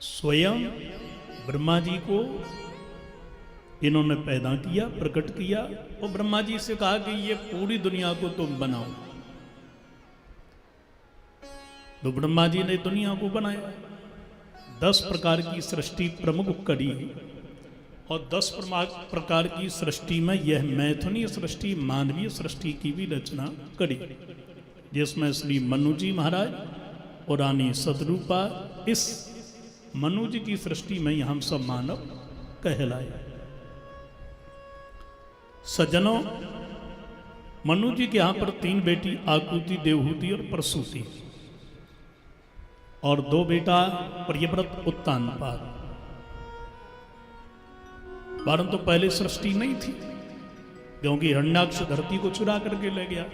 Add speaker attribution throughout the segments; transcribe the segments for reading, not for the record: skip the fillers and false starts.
Speaker 1: स्वयं ब्रह्मा जी को इन्होंने पैदा किया, प्रकट किया और ब्रह्मा जी से कहा कि ये पूरी दुनिया को तुम बनाओ। तो ब्रह्मा जी ने दुनिया को बनाया। 10 प्रकार की सृष्टि प्रमुख करी और 10 प्रकार की सृष्टि में यह मैथुनी सृष्टि, मानवीय सृष्टि की भी रचना करी, जिसमें श्री मनु जी महाराज और रानी सदरूपा, इस मनु जी की सृष्टि में हम सब मानव कहलाए। सज्जनों, मनु जी के यहां पर 3 बेटी आकुति, देवहूति और प्रसूति, और 2 बेटा प्रियव्रत, उत्तानपाद। परंतु पहले सृष्टि नहीं थी, क्योंकि हिरण्याक्ष धरती को चुरा करके ले गया।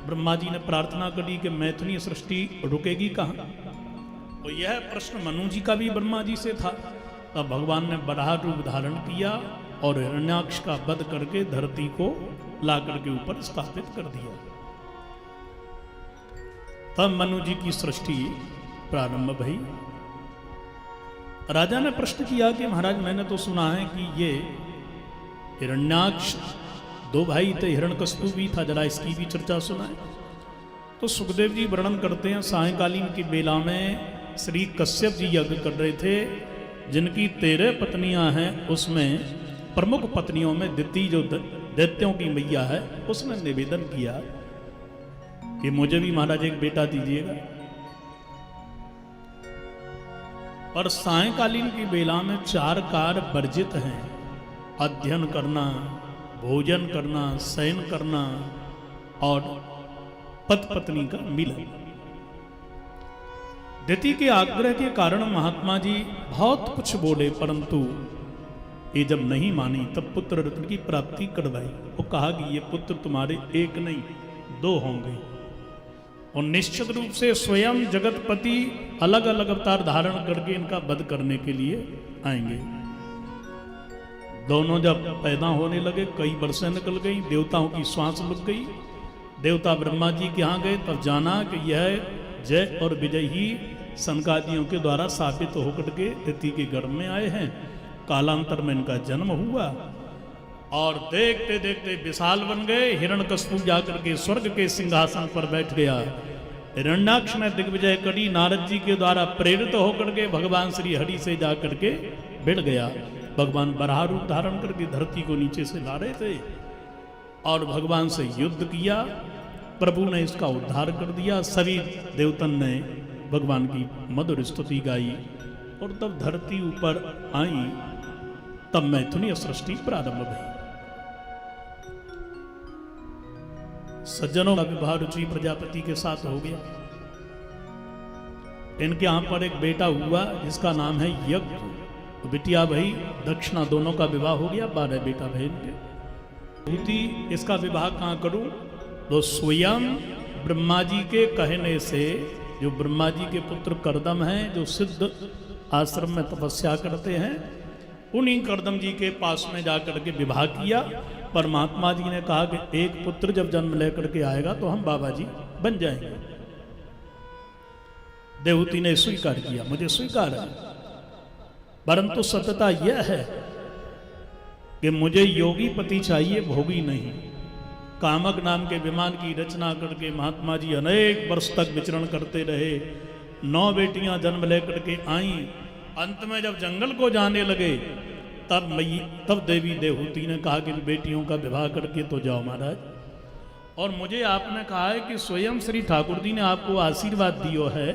Speaker 1: ब्रह्मा जी ने प्रार्थना करी कि मैथुनी सृष्टि रुकेगी कहाँ। तो यह प्रश्न मनु जी का भी ब्रह्मा जी से था। तब भगवान ने बराह रूप धारण किया और हिरण्याक्ष का वध करके धरती को ला करके ऊपर स्थापित कर दिया। तब मनु जी की सृष्टि प्रारंभ भई। राजा ने प्रश्न किया कि महाराज, मैंने तो सुना है कि ये हिरण्याक्ष 2 भाई थे, हिरण्यकशिपु भी था, जरा इसकी भी चर्चा सुनाए। तो सुखदेव जी वर्णन करते हैं, सायंकालीन की बेला में श्री कश्यप जी यज्ञ कर रहे थे, जिनकी 13 पत्नियां हैं, उसमें प्रमुख पत्नियों में दिति जो दैत्यों की मैया है, उसने निवेदन किया कि मुझे भी महाराज एक बेटा दीजिएगा। और सायंकालीन की बेला में 4 कार्य वर्जित हैं: अध्ययन करना, भोजन करना, शयन करना और पति पत्नी का मिलन। दिति के आग्रह के कारण महात्मा जी बहुत कुछ बोले, परंतु ये जब नहीं मानी तब पुत्र रत्न की प्राप्ति करवाई और कहा कि ये पुत्र तुम्हारे 1 नहीं 2 होंगे, और निश्चित रूप से स्वयं जगतपति अलग अलग अवतार धारण करके इनका वध करने के लिए आएंगे। दोनों जब पैदा होने लगे, कई वर्षें निकल गई, देवताओं की श्वास लग गई। देवता ब्रह्मा जी के यहाँ गए, तब जाना कि यह जय और विजय ही सनकादियों के द्वारा स्थापित होकर के दिति के गर्भ में आए हैं। कालांतर में इनका जन्म हुआ और देखते देखते विशाल बन गए। हिरण्यकशिपु जाकर के स्वर्ग के सिंहासन पर बैठ गया। हिरण्याक्ष ने दिग्विजय करी, नारद जी के द्वारा प्रेरित होकर के भगवान श्री हरि से जाकर के भिड़ गया। भगवान बराह रूप धारण करके धरती को नीचे से ला रहे थे और भगवान से युद्ध किया। प्रभु ने इसका उद्धार कर दिया। सभी देवतन ने भगवान की मधुर स्तुति गाई और तब धरती ऊपर आई। तब मैथुनी सृष्टि प्रारंभ हुई। सज्जनों का विवाह रुचि प्रजापति के साथ हो गया। इनके यहां पर एक बेटा हुआ जिसका नाम है यज्ञ। तो बिटिया भाई दक्षिणा दोनों का विवाह हो गया। 12 बेटा भाई इनके। इसका विवाह कहाँ करूं? तो स्वयं ब्रह्मा जी के कहने से, जो ब्रह्मा जी के पुत्र कर्दम हैं, जो सिद्ध आश्रम में तपस्या करते हैं, उन्हीं कर्दम जी के पास में जाकर के विवाह किया। परमात्मा जी ने कहा कि एक पुत्र जब जन्म लेकर के आएगा तो हम बाबा जी बन जाएंगे। देवहूति ने स्वीकार किया, मुझे स्वीकार है, परंतु सत्यता यह है कि मुझे योगी पति चाहिए, भोगी नहीं। कामक नाम के विमान की रचना करके महात्मा जी अनेक वर्ष तक विचरण करते रहे। 9 बेटियां जन्म लेकर के आईं। अंत में जब जंगल को जाने लगे तब देवी देवहूति ने कहा कि बेटियों का विवाह करके तो जाओ महाराज। और मुझे आपने कहा है कि स्वयं श्री ठाकुर जी ने आपको आशीर्वाद दियो है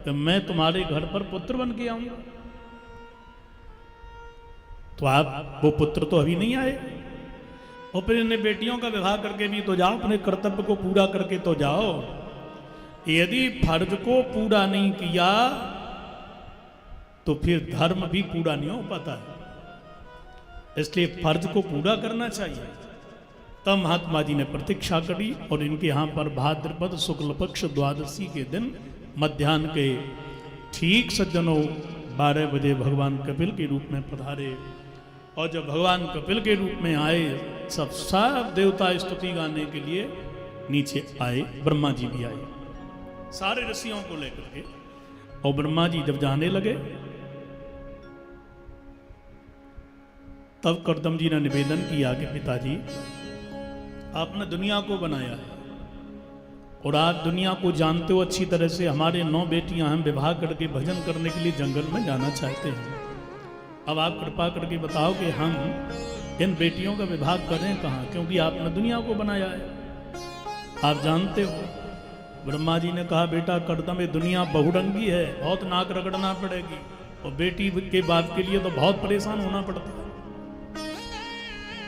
Speaker 1: कि मैं तुम्हारे घर पर पुत्र बन के आऊंगा। तो आप वो पुत्र तो अभी नहीं आए, और फिर इन बेटियों का विवाह करके भी तो जाओ, अपने कर्तव्य को पूरा करके तो जाओ। यदि फर्ज को पूरा नहीं किया तो फिर धर्म भी पूरा नहीं हो पाता है। इसलिए फर्ज को पूरा करना चाहिए। तब महात्मा जी ने प्रतीक्षा करी और इनके यहाँ पर भाद्रपद शुक्ल पक्ष द्वादशी के दिन मध्याह्न के ठीक सज्जनों 12 बजे भगवान कपिल के रूप में पधारे। और जब भगवान कपिल के रूप में आए, सब देवता स्तुति गाने के लिए नीचे आए। ब्रह्मा जी भी आए सारे ऋषियों को लेकर के। और ब्रह्मा जी जब जाने लगे तब करदम जी ने निवेदन किया कि पिताजी, आपने दुनिया को बनाया है और आप दुनिया को जानते हो अच्छी तरह से। हमारे 9 बेटियां हम विवाह करके भजन करने के लिए जंगल में जाना चाहते हैं। अब आप कृपा करके बताओ कि हम इन बेटियों का विवाह करें कहाँ, क्योंकि आपने दुनिया को बनाया है, आप जानते हो। ब्रह्मा जी ने कहा, बेटा करदम, ये दुनिया बहुरंगी है, बहुत नाक रगड़ना पड़ेगी, और बेटी के बाप के लिए तो बहुत परेशान होना पड़ता है,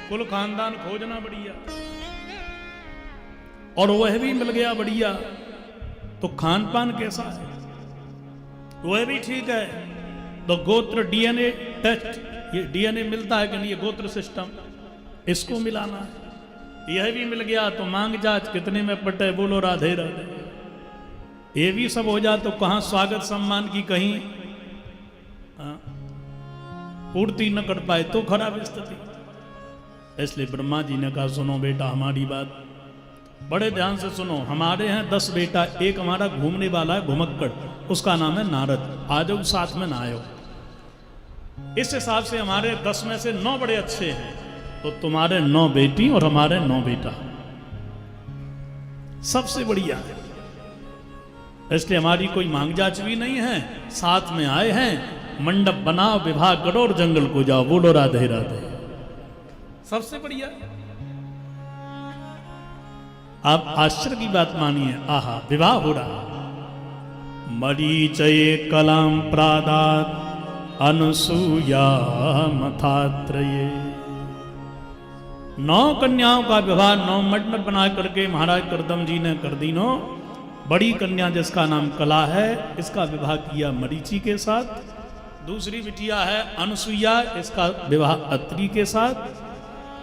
Speaker 1: कुल खानदान खोजना बढ़िया, और वह भी मिल गया बढ़िया, तो खान पान कैसा है, वह भी ठीक है, तो गोत्र डीएनए टेस्ट, ये डीएनए मिलता है कि नहीं, ये गोत्र सिस्टम, इसको मिलाना है, यह भी मिल गया, तो मांग जांच कितने में पटे, बोलो राधे राधे, ये भी सब हो जाए तो कहां स्वागत सम्मान की कहीं पूर्ति न कर पाए तो खराब स्थिति। इसलिए ब्रह्मा जी ने कहा, सुनो बेटा हमारी बात, बड़े ध्यान से सुनो। हमारे हैं 10 बेटा, एक हमारा घूमने वाला है घुमक्कड़, उसका नाम है नारद, आ जाओ साथ में ना आयो। इस हिसाब से हमारे 10 में से 9 बड़े अच्छे हैं, तो तुम्हारे 9 बेटी और हमारे 9 बेटा सबसे बढ़िया है। इसलिए हमारी कोई मांग जांच भी नहीं है, साथ में आए हैं, मंडप बनाओ, विवाह करो और जंगल को जाओ, बोलो राधे राधे, सबसे बढ़िया। आप आश्चर्य की बात मानिए, आहा विवाह हो रहा। मरीचये कलाम प्रादात अनुसूया मथात्रये। 9 कन्याओं का विवाह 9 मंडप बना करके महाराज करदम जी ने कर दीनो। बड़ी कन्या जिसका नाम कला है, इसका विवाह किया मरीचि के साथ। दूसरी बिटिया है अनुसुईया, इसका विवाह अत्रि के साथ।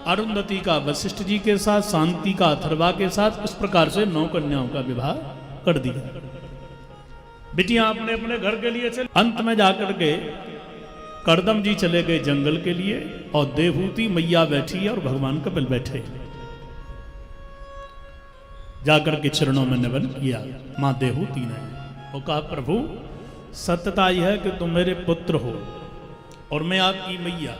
Speaker 1: अरुंधति का वशिष्ठ जी के साथ, शांति का अथर्वा के साथ। इस प्रकार से 9 कन्याओं का विवाह कर दिया। बिटियां अपने अपने घर के लिए चले। अंत में जाकर के करदम जी चले गए जंगल के लिए, और देवहूति मैया बैठी है और भगवान कपिल बैठे। जाकर के चरणों में निवन किया मां देवहूति ने, और कहा, प्रभु सत्यता यह है कि तुम मेरे पुत्र हो और मैं आपकी मैया।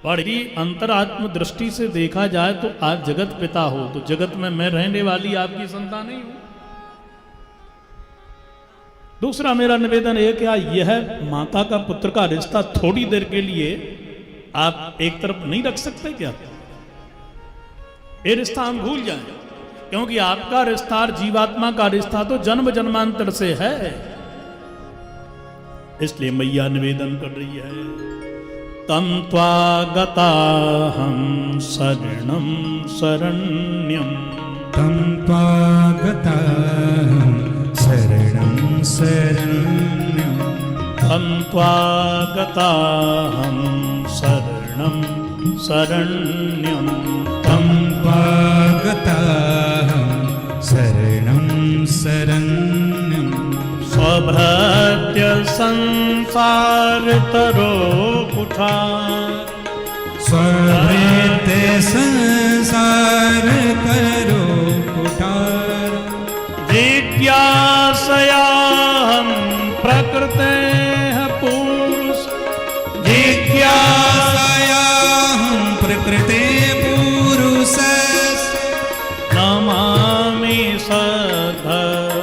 Speaker 1: बड़ी अंतरात्म दृष्टि से देखा जाए तो आप जगत पिता हो, तो जगत में मैं रहने वाली आपकी संतान नहीं हूं। दूसरा मेरा निवेदन है, क्या यह माता का पुत्र का रिश्ता थोड़ी देर के लिए आप एक तरफ नहीं रख सकते क्या? ये रिश्ता हम भूल जाएं, क्योंकि आपका रिश्ता और जीवात्मा का रिश्ता तो जन्म जन्मांतर से है। इसलिए मैया निवेदन कर रही है, तम त्वागताहं शरणं शरण्यं।
Speaker 2: तम त्वागताहं शरणं शरण्यं।
Speaker 1: तम त्वागताहं शरणं शरण्यं।
Speaker 2: तम त्वागताहं शरणं शरण्यं।
Speaker 1: स्वभृत्य संसार तरो कुठार।
Speaker 2: स्वभृत्य संसार तरो कुठार।
Speaker 1: जिज्ञासयाहं प्रकृतेः पुरुष।
Speaker 2: जिज्ञासयाहं प्रकृते पुरुषस्।
Speaker 1: नमामि सधर्मवेदां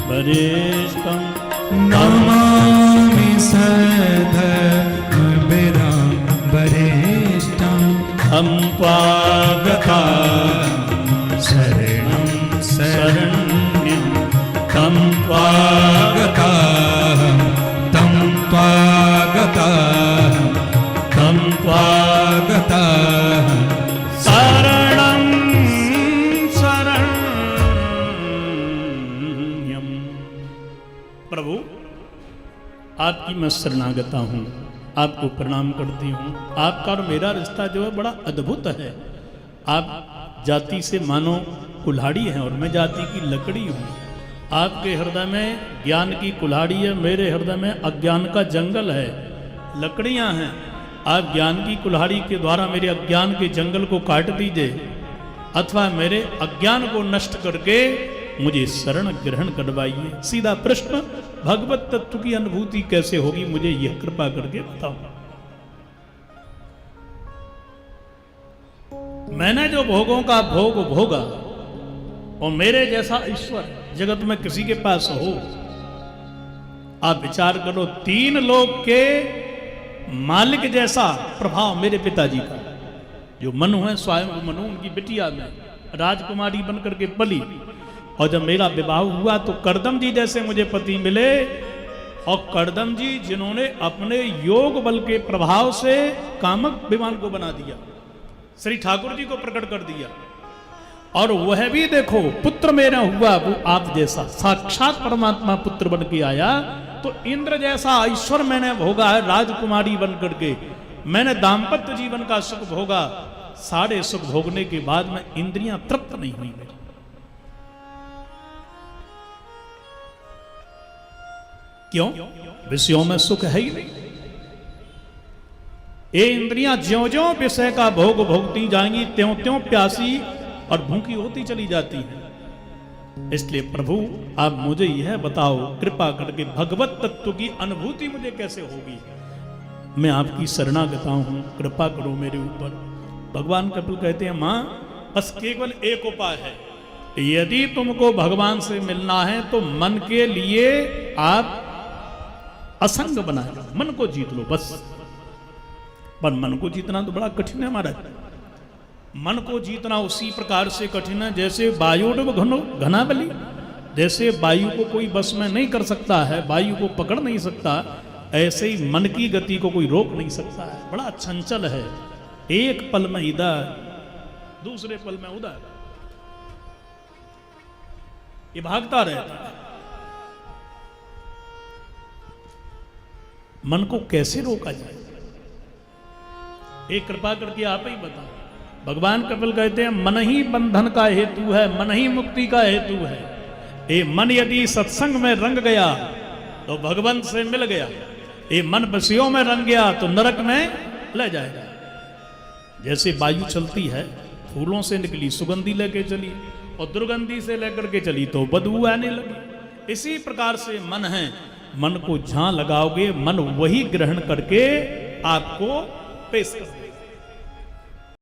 Speaker 1: वरिष्ठं।
Speaker 2: नमामि सधर्मवेदां वरिष्ठं।
Speaker 1: हम
Speaker 2: त्वागताहं शरणं शरण्यं। तं त्वागताहं तं त्वागताहं तं त्वागताहं
Speaker 1: शरणं शरण्यं। प्रभु आपकी मैं शरणागता हूँ, आपको प्रणाम करती हूँ। आपका और मेरा रिश्ता जो है बड़ा अद्भुत है। आप जाति से मानो कुल्हाड़ी हैं और मैं जाति की लकड़ी हूँ। आपके हृदय में ज्ञान की कुल्हाड़ी है, मेरे हृदय में अज्ञान का जंगल है। लकड़ियाँ हैं, आप ज्ञान की कुल्हाड़ी के द्वारा मेरे अज्ञान के जंगल को काट दीजिए, अथवा मेरे अज्ञान को नष्ट करके मुझे शरण ग्रहण करवाइए। सीधा प्रश्न, भगवत तत्व की अनुभूति कैसे होगी, मुझे यह कृपा करके बताओ। मैंने जो भोगों का भोग भोगा और मेरे जैसा ईश्वर जगत में किसी के पास हो, आप विचार करो, 3 लोक के मालिक जैसा प्रभाव मेरे पिताजी का, जो मनु है, स्वयं मनु, उनकी बिटिया में राजकुमारी बनकर के पली, और जब मेरा विवाह हुआ तो करदम जी जैसे मुझे पति मिले, और करदम जी जिन्होंने अपने योग बल के प्रभाव से कामक विमान को बना दिया, श्री ठाकुर जी को प्रकट कर दिया, और वह भी देखो पुत्र मेरा हुआ वो आप जैसा, साक्षात परमात्मा पुत्र बन के आया। तो इंद्र जैसा ईश्वर मैंने भोगा है राजकुमारी बन करके, मैंने दाम्पत्य जीवन का सुख भोगा, सारे सुख भोगने के बाद में इंद्रियां तृप्त नहीं हुई मेरी। क्यों? विषयों में सुख है ही नहीं। ये इंद्रियां ज्यों-ज्यों विषय का भोग भोगती जाएंगी, त्यों-त्यों प्यासी और भूखी होती चली जाती है। इसलिए प्रभु आप मुझे यह बताओ, कृपा करके भगवत तत्व की अनुभूति मुझे कैसे होगी। मैं आपकी शरणागता हूं, कृपा करो मेरे ऊपर। भगवान कपिल कहते हैं, मां बस केवल एक उपाय है, यदि तुमको भगवान से मिलना है तो मन के लिए आप असंग बना लो, मन को जीत लो बस। पर मन को जीतना तो बड़ा कठिन है हमारा। मन को जीतना उसी प्रकार से कठिन है जैसे वायुडव घना बली, जैसे वायु को कोई बस में नहीं कर सकता है, वायु को पकड़ नहीं सकता, ऐसे ही मन की गति को कोई रोक नहीं सकता है। बड़ा चंचल है, एक पल में इधर, दूसरे पल में उधर, ये भागता रहता है। मन को कैसे रोका जाए? एक कृपा करके आप ही बताओ। भगवान कपिल कहते हैं, मन ही बंधन का हेतु है, मन ही मुक्ति का हेतु है। ये मन यदि सत्संग में रंग गया तो भगवंत से मिल गया, ये मन विषयों में रंग गया तो नरक में ले जाएगा। जैसे वायु चलती है, फूलों से निकली सुगंधी लेके चली और दुर्गंधी से लेकर के चली तो बदबू आने लगी। इसी प्रकार से मन है, मन को जहां लगाओगे मन वही ग्रहण करके आपको पेश कर देगा।